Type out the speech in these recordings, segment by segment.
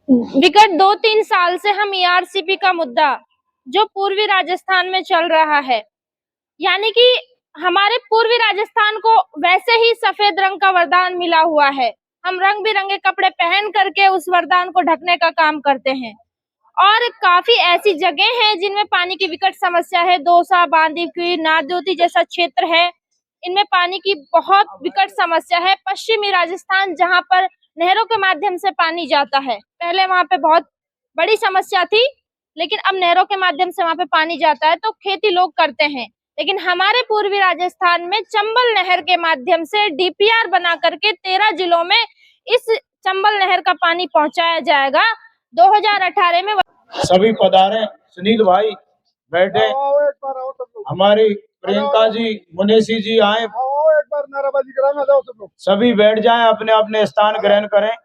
विगत 2-3 साल से हम ईआरसीपी का मुद्दा जो पूर्वी राजस्थान में चल रहा है, यानी कि हमारे पूर्वी राजस्थान को वैसे ही सफेद रंग का वरदान मिला हुआ है। हम रंग बिरंगे कपड़े पहन करके उस वरदान को ढकने का काम करते हैं और काफी ऐसी जगह हैं जिनमें पानी की विकट समस्या है। दौसा, बांदीकुई, नादौती जैसा क्षेत्र है, इनमें पानी की बहुत विकट समस्या है। पश्चिमी राजस्थान जहां पर नहरों के माध्यम से पानी जाता है, पहले वहां पे बहुत बड़ी समस्या थी, लेकिन अब नहरों के माध्यम से वहां पे पानी जाता है तो खेती लोग करते हैं। लेकिन हमारे पूर्वी राजस्थान में चंबल नहर के माध्यम से डीपीआर बना करके 13 जिलों में इस चंबल नहर का पानी पहुंचाया जाएगा। 2018 में सभी पधारे, सुनील भाई बैठे, हमारी प्रियंका जी, मुनेशी जी आए, एक बार नाराबाजी कराना जाओ सब लोग, सभी बैठ जाएं, अपने अपने स्थान ग्रहण करें।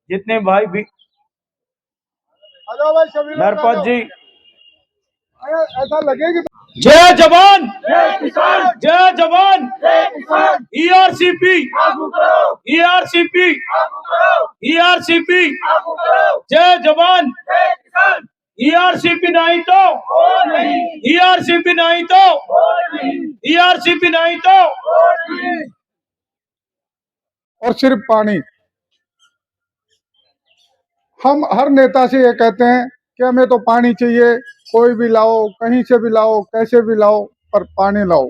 जितने भाई भी नरपत जी, ऐसा लगेगी। जय जवान जय किसान, जय जवान जय किसान। ईआरसीपी ईआरसीपी ईआरसीपी, जय जवान जय किसान। ईआरसीपी नहीं तो ईआरसीपी नहीं तो ईआरसीपी नहीं तो। और सिर्फ पानी, हम हर नेता से ये कहते हैं कि हमें तो पानी चाहिए, कोई भी लाओ, कहीं से भी लाओ, कैसे भी लाओ, पर पानी लाओ।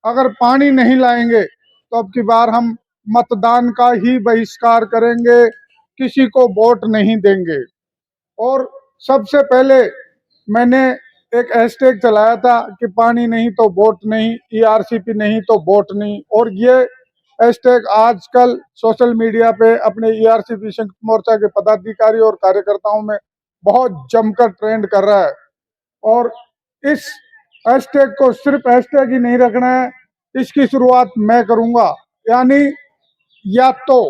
अगर पानी नहीं लाएंगे तो अब की बार हम मतदान का ही बहिष्कार करेंगे, किसी को वोट नहीं देंगे। और सबसे पहले मैंने एक हैशटैग चलाया था कि पानी नहीं तो वोट नहीं, ईआरसीपी नहीं तो वोट नहीं, और ये हैशटैग आजकल सोशल मीडिया पे अपने ईआरसीपी संयुक्त मोर्चा के पदाधिकारी और कार्यकर्ताओं में बहुत जमकर ट्रेंड कर रहा है। और इस हैशटैग को सिर्फ हैशटैग ही नहीं रखना है, इसकी शुरुआत मैं करूंगा। यानी या तो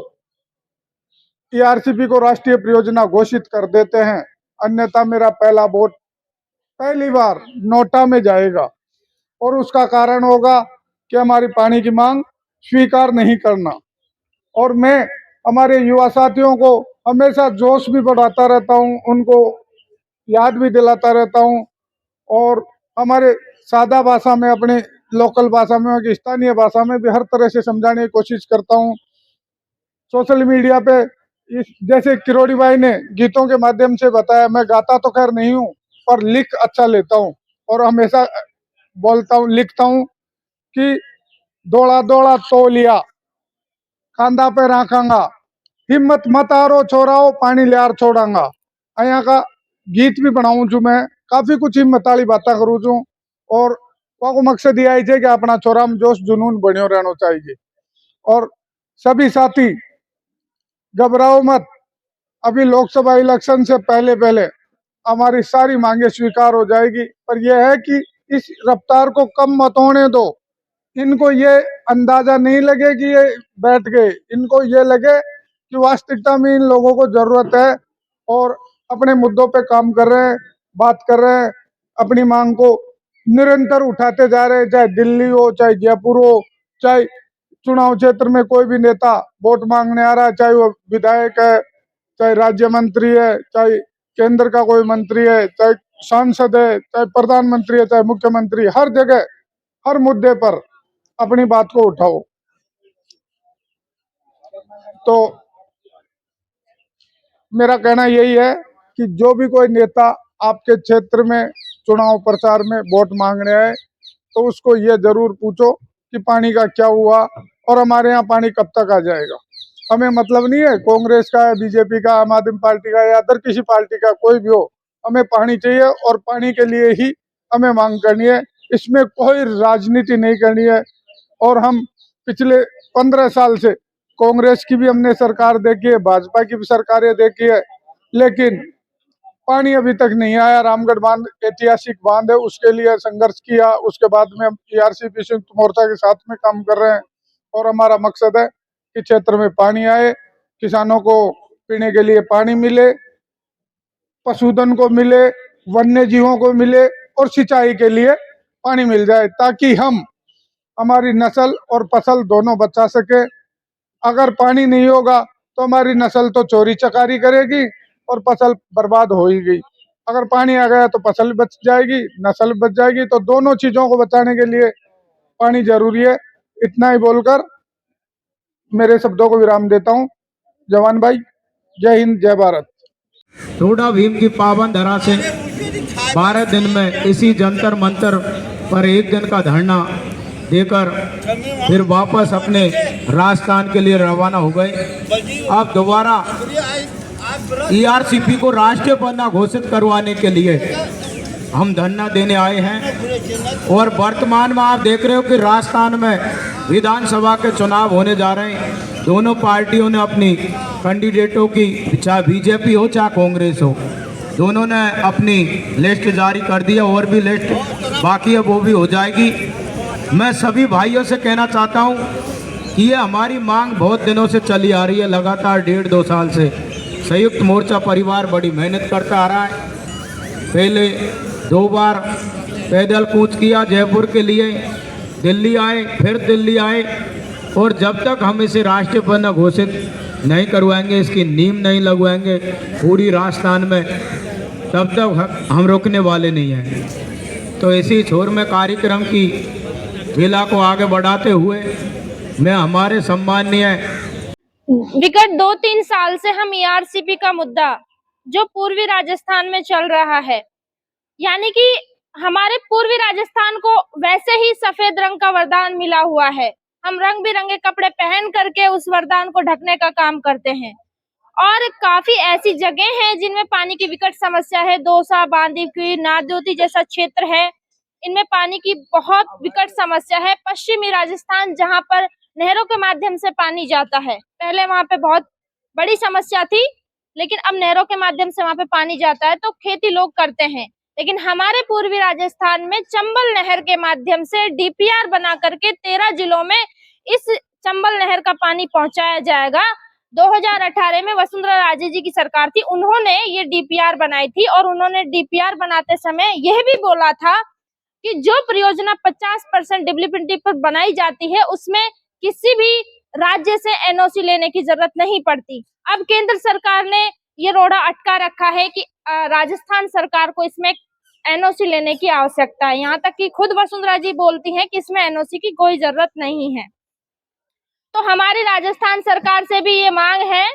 ईआरसीपी को राष्ट्रीय परियोजना घोषित कर देते हैं, अन्यथा मेरा पहला वोट पहली बार नोटा में जाएगा। और उसका कारण होगा कि हमारी पानी की मांग स्वीकार नहीं करना। और मैं हमारे युवा साथियों को हमेशा जोश भी बढ़ाता रहता हूं, उनको याद भी दिलाता रहता हूं, और हमारे सादा भाषा में, अपने लोकल भाषा में, स्थानीय भाषा में भी हर तरह से समझाने की कोशिश करता हूं। सोशल मीडिया पे जैसे किरोड़ी भाई ने गीतों के माध्यम से बताया, मैं गाता तो खैर नहीं हूँ पर लिख अच्छा लेता हूँ, और हमेशा बोलता हूँ, लिखता हूँ कि दौड़ा दौड़ा तो लिया, कांदा पे राखांगा, हिम्मत मत हारो छोराओ, पानी लियार छोड़ांगा। अया का गीत भी बनाऊं छू, मैं काफी कुछ हिम्मत वाली बातें करूँ छू। और वो मकसद ये है कि अपना छोरा में जोश जुनून बनियो रहना चाहिए। और सभी साथी घबराओ मत, अभी लोकसभा इलेक्शन से पहले पहले हमारी सारी मांगे स्वीकार हो जाएगी। पर यह है कि इस रफ्तार को कम मत होने दो, इनको ये अंदाजा नहीं लगे कि ये बैठ गए, इनको ये लगे कि वास्तविकता में इन लोगों को जरूरत है और अपने मुद्दों पे काम कर रहे हैं, बात कर रहे हैं, अपनी मांग को निरंतर उठाते जा रहे हैं। चाहे दिल्ली हो, चाहे जयपुर हो, चाहे चुनाव क्षेत्र में कोई भी नेता वोट मांगने आ रहा है, चाहे वो विधायक है, चाहे राज्य मंत्री है, चाहे केंद्र का कोई मंत्री है, चाहे सांसद है, चाहे प्रधानमंत्री है, चाहे मुख्यमंत्री, हर जगह हर मुद्दे पर अपनी बात को उठाओ। तो मेरा कहना यही है कि जो भी कोई नेता आपके क्षेत्र में चुनाव प्रचार में वोट मांगने आए तो उसको ये जरूर पूछो कि पानी का क्या हुआ और हमारे यहाँ पानी कब तक आ जाएगा। हमें मतलब नहीं है कांग्रेस का, बीजेपी का, आम आदमी पार्टी का या अदर किसी पार्टी का, कोई भी हो, हमें पानी चाहिए और पानी के लिए ही हमें मांग करनी है। इसमें कोई राजनीति नहीं करनी है। और हम पिछले 15 साल से कांग्रेस की भी हमने सरकार देखी है, भाजपा की भी सरकारें देखी है, लेकिन पानी अभी तक नहीं आया। रामगढ़ बांध ऐतिहासिक बांध है, उसके लिए संघर्ष किया, उसके बाद में हम ईआरसीपी संयुक्त मोर्चा के साथ में काम कर रहे हैं। और हमारा मकसद है कि क्षेत्र में पानी आए, किसानों को पीने के लिए पानी मिले, पशुधन को मिले, वन्य जीवों को मिले, और सिंचाई के लिए पानी मिल जाए, ताकि हम हमारी नस्ल और फसल दोनों बचा सके। अगर पानी नहीं होगा तो हमारी नस्ल तो चोरी चकारी करेगी और फसल बर्बाद हो ही गई। अगर पानी आ गया तो फसल बच जाएगी, नस्ल बच जाएगी। तो दोनों चीजों को बचाने के लिए पानी जरूरी है। इतना ही बोलकर मेरे शब्दों को विराम देता हूँ। जवान भाई, जय हिंद, जय भारत। टोडा भीम की पावन धरा से 12 दिन में इसी जंतर मंतर पर एक दिन का धरना देकर फिर वापस अपने राजस्थान के लिए रवाना हो गए। अब दोबारा ईआरसीपी को राष्ट्रीय पन्ना घोषित करवाने के लिए हम धरना देने आए हैं। और वर्तमान में आप देख रहे हो कि राजस्थान में विधानसभा के चुनाव होने जा रहे हैं। दोनों पार्टियों ने अपनी कैंडिडेटों की, चाहे बीजेपी हो चाहे कांग्रेस हो, दोनों ने अपनी लिस्ट जारी कर दी है। और भी लिस्ट बाकी है, वो भी हो जाएगी। मैं सभी भाइयों से कहना चाहता हूँ कि ये हमारी मांग बहुत दिनों से चली आ रही है, लगातार 1.5-2 साल से। संयुक्त मोर्चा परिवार बड़ी मेहनत करता आ रहा है। पहले 2 बार पैदल कूच किया जयपुर के लिए, दिल्ली आए, फिर दिल्ली आए। और जब तक हम इसे राष्ट्रीय पन्ना घोषित नहीं करवाएंगे, इसकी नींव नहीं लगवाएंगे पूरी राजस्थान में, तब तक हम रुकने वाले नहीं हैं। तो इसी छोर में कार्यक्रम की लीला को आगे बढ़ाते हुए मैं हमारे सम्माननीय विगत 2-3 साल से हम ईआरसीपी का मुद्दा जो पूर्वी राजस्थान में चल रहा है, यानी कि हमारे पूर्वी राजस्थान को वैसे ही सफेद रंग का वरदान मिला हुआ है। हम रंग बिरंगे कपड़े पहन करके उस वरदान को ढकने का काम करते हैं। और काफी ऐसी जगह हैं जिनमें पानी की विकट समस्या है। दौसा, बांदीकुई, नादौती जैसा क्षेत्र है, इनमें पानी की बहुत विकट समस्या है। पश्चिमी राजस्थान जहां पर नहरों के माध्यम से पानी जाता है, पहले वहां पे बहुत बड़ी समस्या थी, लेकिन अब नहरों के माध्यम से वहां पे पानी जाता है तो खेती लोग करते हैं। लेकिन हमारे पूर्वी राजस्थान में चंबल नहर के माध्यम से डीपीआर बना करके 13 जिलों में इस चंबल नहर का पानी पहुंचाया जाएगा। 2018 में वसुंधरा राजे जी की सरकार थी, उन्होंने ये डीपीआर बनाई थी। और उन्होंने डीपीआर बनाते समय यह भी बोला था कि जो परियोजना 50% डेवलपमेंट पर बनाई जाती है, उसमें किसी भी राज्य से एनओसी लेने की जरूरत नहीं पड़ती। अब केंद्र सरकार ने ये रोड़ा अटका रखा है कि राजस्थान सरकार को इसमें एनओसी लेने की आवश्यकता है। यहाँ तक कि खुद वसुंधरा जी बोलती हैं कि इसमें एनओसी की कोई जरूरत नहीं है। तो हमारी राजस्थान सरकार से भी ये मांग है,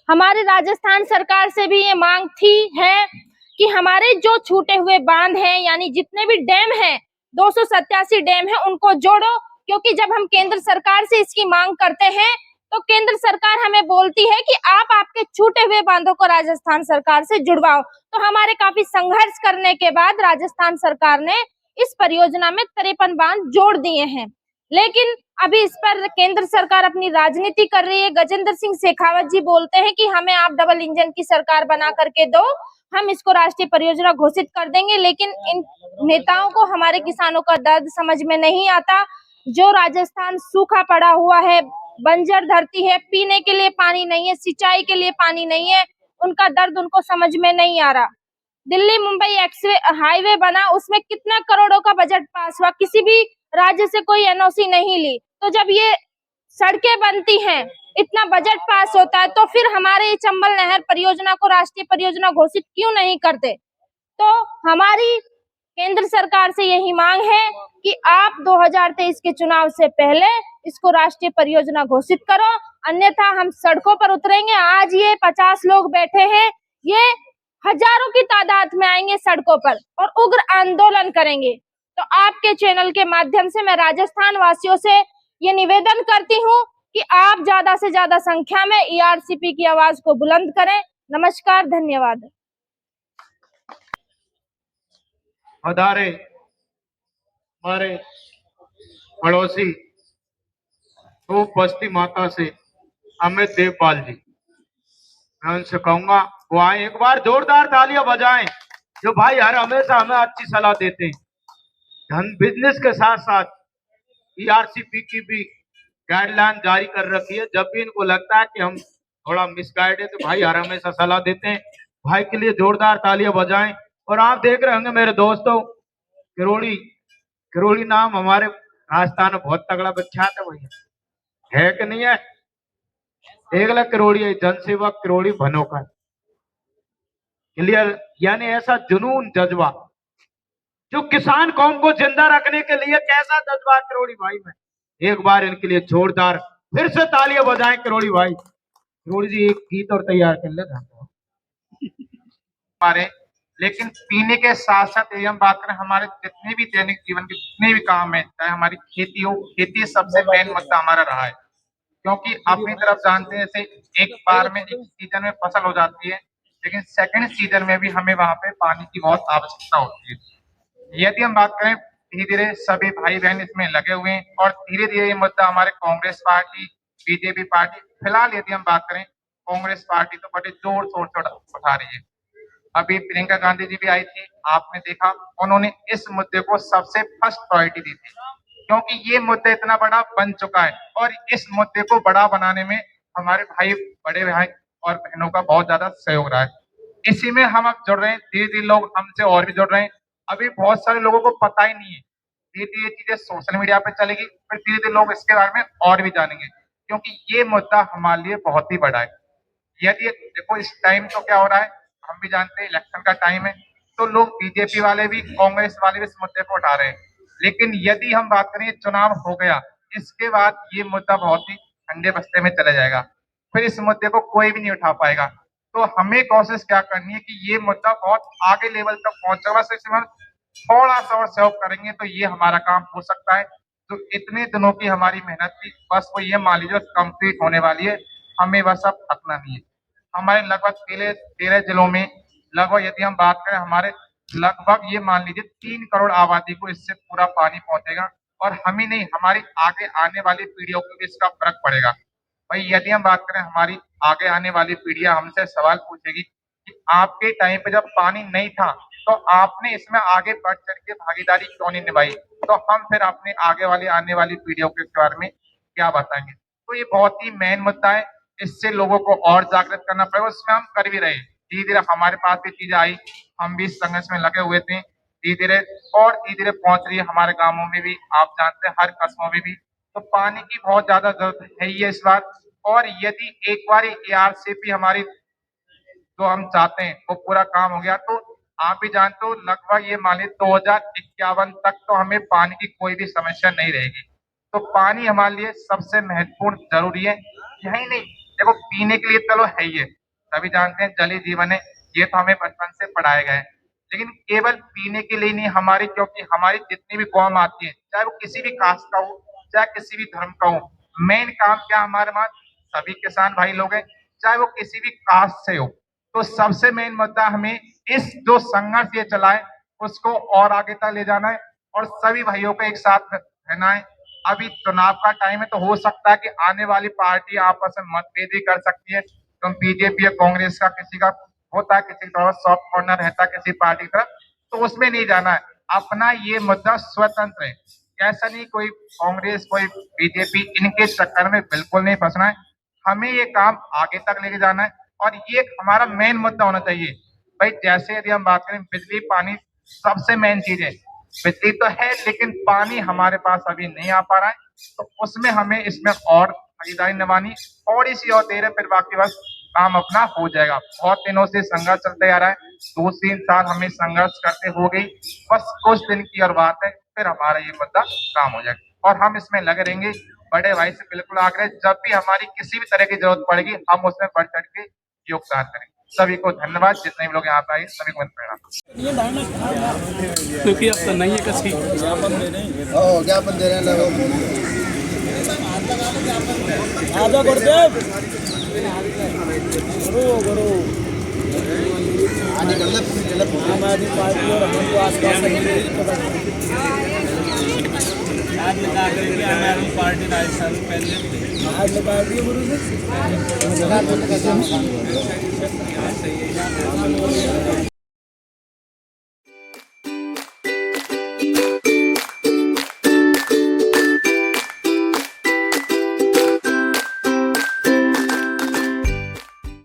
हमारी राजस्थान सरकार से भी ये मांग है कि हमारे जो छूटे हुए बांध हैं, यानी जितने भी डैम हैं, 287 डैम हैं, उनको जोड़ो। क्योंकि जब हम केंद्र सरकार से इसकी मांग करते हैं तो केंद्र सरकार हमें बोलती है कि आप आपके छूटे हुए बांधों को राजस्थान सरकार से जुड़वाओ। तो हमारे काफी संघर्ष करने के बाद राजस्थान सरकार ने इस परियोजना में 53 बांध जोड़ दिए हैं। लेकिन अभी इस पर केंद्र सरकार अपनी राजनीति कर रही है। गजेंद्र सिंह शेखावत जी बोलते हैं कि हमें आप डबल इंजन की सरकार बना करके दो, हम इसको राष्ट्रीय परियोजना घोषित कर देंगे। लेकिन इन नेताओं को हमारे किसानों का दर्द समझ में नहीं आता। जो राजस्थान सूखा पड़ा हुआ है, बंजर धरती है, पीने के लिए पानी नहीं है, सिंचाई के लिए पानी नहीं है, उनका दर्द उनको समझ में नहीं आ रहा। दिल्ली मुंबई हाईवे बना, उसमें कितना करोड़ों का बजट पास हुआ, किसी भी राज्य से कोई एनओसी नहीं ली। तो जब ये सड़कें बनती हैं, इतना बजट पास होता है, तो फिर हमारे चंबल नहर परियोजना को राष्ट्रीय परियोजना घोषित क्यों नहीं करते? तो हमारी केंद्र सरकार से यही मांग है कि आप 2023 के चुनाव से पहले इसको राष्ट्रीय परियोजना घोषित करो, अन्यथा हम सड़कों पर उतरेंगे। आज ये 50 लोग बैठे हैं, ये हजारों की तादाद में आएंगे सड़कों पर और उग्र आंदोलन करेंगे। तो आपके चैनल के माध्यम से मैं राजस्थान वासियों से ये निवेदन करती हूँ कि आप ज्यादा से ज्यादा संख्या में ईआरसीपी की आवाज को बुलंद करें। नमस्कार, धन्यवाद। हमारे पड़ोसी रूप बस्ती माता से अमित देवपाल जी, मैं उनसे कहूंगा वो आए, एक बार जोरदार तालियां बजाएं। जो भाई हमेशा हमें अच्छी सलाह देते हैं, धन बिजनेस के साथ साथ ईआरसीपी की भी गाइडलाइन जारी कर रखी है। जब भी इनको लगता है कि हम थोड़ा मिसगाइड है तो भाई हमेशा सलाह देते हैं। भाई के लिए जोरदार तालियां बजाएं। और आप देख रहे होंगे मेरे दोस्तों, किरोड़ी नाम हमारे राजस्थान में बहुत तगड़ा बच्चा था भैया, है कि नहीं है? 1 लाख करोड़ी है जनसेवा करोड़ी भनों का। क्लियर? यानी ऐसा जुनून जज्बा जो किसान कौम को जिंदा रखने के लिए कैसा जज्बा है करोड़ी भाई में। एक बार इनके लिए जोरदार फिर से तालियां बजाएं करोड़ी भाई। करोड़ी जी एक गीत और तैयार कर ले हमारे। लेकिन पीने के साथ साथ यदि हम बात करें हमारे जितने भी दैनिक जीवन के जितने भी काम है, चाहे हमारी खेती हो, खेती सबसे मेन मुद्दा हमारा रहा है। क्योंकि अपनी तरफ जानते हैं जैसे एक बार में एक सीजन में फसल हो जाती है, लेकिन सेकंड सीजन में भी हमें वहां पे पानी की बहुत आवश्यकता होती है। यदि हम बात करें धीरे धीरे सभी भाई बहन इसमें लगे हुए हैं और धीरे धीरे ये मुद्दा हमारे कांग्रेस पार्टी, बीजेपी पार्टी, फिलहाल यदि हम बात करें कांग्रेस पार्टी तो बड़े जोर शोर से उठा रही है। अभी प्रियंका गांधी जी भी आई थी, आपने देखा उन्होंने इस मुद्दे को सबसे फर्स्ट प्रायोरिटी दी थी, क्योंकि ये मुद्दा इतना बड़ा बन चुका है और इस मुद्दे को बड़ा बनाने में हमारे भाई, बड़े भाई और बहनों का बहुत ज्यादा सहयोग रहा है। इसी में हम अब जुड़ रहे हैं, धीरे धीरे लोग हमसे और भी जुड़ रहे हैं। अभी बहुत सारे लोगों को पता ही नहीं है, धीरे धीरे चीजें सोशल मीडिया पे चलेगी, फिर धीरे धीरे लोग इसके बारे में और भी जानेंगे, क्योंकि ये मुद्दा हमारे लिए बहुत ही बड़ा है। यदि देखो इस टाइम तो क्या हो रहा है, हम भी जानते हैं इलेक्शन का टाइम है, तो लोग बीजेपी वाले भी कांग्रेस वाले भी इस मुद्दे को उठा रहे हैं। लेकिन यदि हम बात करें चुनाव हो गया, इसके बाद ये मुद्दा बहुत ही ठंडे बस्ते में चला जाएगा, फिर इस मुद्दे को कोई भी नहीं उठा पाएगा। तो हमें कोशिश क्या करनी है कि ये मुद्दा बहुत आगे लेवल तक पहुंचे, बस इसमें थोड़ा सा और सहयोग करेंगे तो ये हमारा काम हो सकता है। तो इतने दिनों की हमारी मेहनत थी, बस वो ये मान लीजिए कंप्लीट होने वाली है, हमें बस अब थकना नहीं है। हमारे लगभग 13 जिलों में लगभग यदि हम बात करें हमारे लगभग ये मान लीजिए 3 करोड़ आबादी को इससे पूरा पानी पहुंचेगा और हमें नहीं, हमारी आगे आने वाली पीढ़ियों को भी इसका फर्क पड़ेगा। भाई यदि हम बात करें हमारी आगे आने वाली पीढ़ियां हमसे सवाल पूछेगी कि आपके टाइम पे जब पानी नहीं था तो आपने इसमें आगे बढ़ चढ़ के भागीदारी क्यों नहीं निभाई, तो हम फिर अपने आगे वाली आने वाली पीढ़ियों के बारे में क्या बताएंगे। तो ये बहुत ही मेन मुद्दा है, इससे लोगों को और जागृत करना पड़ेगा, उसमें हम कर भी रहे। धीरे धीरे हमारे पास भी चीजें आई, हम भी इस संघर्ष में लगे हुए थे, धीरे धीरे और धीरे धीरे पहुंच रही है हमारे गांवों में भी, आप जानते हैं हर कस्बों में भी। तो पानी की बहुत ज्यादा जरूरत है ही है इस बार। और यदि एक बार ARCP हमारी जो हम चाहते हैं वो पूरा काम हो गया तो आप भी जानते हो लगभग ये मान लीजिए 2051 तक तो हमें पानी की कोई भी समस्या नहीं रहेगी। तो पानी हमारे लिए सबसे महत्वपूर्ण जरूरी है। यही नहीं, देखो पीने के लिए चलो है ही है, सभी जानते हैं जल ही जीवन है, ये तो हमें बचपन से पढ़ाया गया है। लेकिन केवल पीने के लिए नहीं, हमारी क्योंकि हमारी जितनी भी कौम आती है, चाहे वो किसी भी कास्ट का हो, चाहे किसी भी धर्म का हो, मेन काम क्या हमारे वहां सभी किसान भाई लोग हैं, चाहे वो किसी भी कास्ट से हो। तो सबसे मेन मुद्दा हमें इस जो संघर्ष ये चला है उसको और आगे तक ले जाना है और सभी भाइयों को एक साथ रहना है। अभी चुनाव का टाइम है, तो हो सकता है कि आने वाली पार्टी आपस में मतभेद भी कर सकती है, तो बीजेपी या कांग्रेस का किसी का होता है, किसी का सॉफ्ट कॉर्नर रहता है किसी पार्टी की तरफ, तो उसमें नहीं जाना है। अपना ये मुद्दा स्वतंत्र है, ऐसा नहीं कोई कांग्रेस कोई बीजेपी इनके चक्कर में बिल्कुल नहीं फंसना है। हमें ये काम आगे तक लेके जाना है और ये हमारा मेन मुद्दा होना चाहिए। भाई जैसे यदि हम बात करें बिजली पानी सबसे मेन चीज है, बिजली तो है लेकिन पानी हमारे पास अभी नहीं आ पा रहा है, तो उसमें हमें इसमें और भागीदारी निभानी, थोड़ी सी और देर है फिर बाकी बस काम अपना हो जाएगा। बहुत दिनों से संघर्ष चलते आ रहा है, 2-3 साल हमें संघर्ष करते हो गई, बस कुछ दिन की और बात है, फिर हमारा ये मुद्दा काम हो जाएगा और हम इसमें लगे रहेंगे। बड़े भाई से बिल्कुल आग्रह, जब भी हमारी किसी भी तरह की जरूरत पड़ेगी हम उसमें बढ़ चढ़ के योगदान करें। सभी को धन्यवाद, जितने भी लोग यहाँ पे आए सभी को प्रणाम। क्योंकि अब तो नहीं है कसी ज्ञापन दे रहे हैं लोगों आजा गुरुदेव गुरु आम आदमी पार्टी और हमको आसपास आज लगा करके आम आदमी पार्टी राजस्थान में पहले आज लगा दिए गुरु जी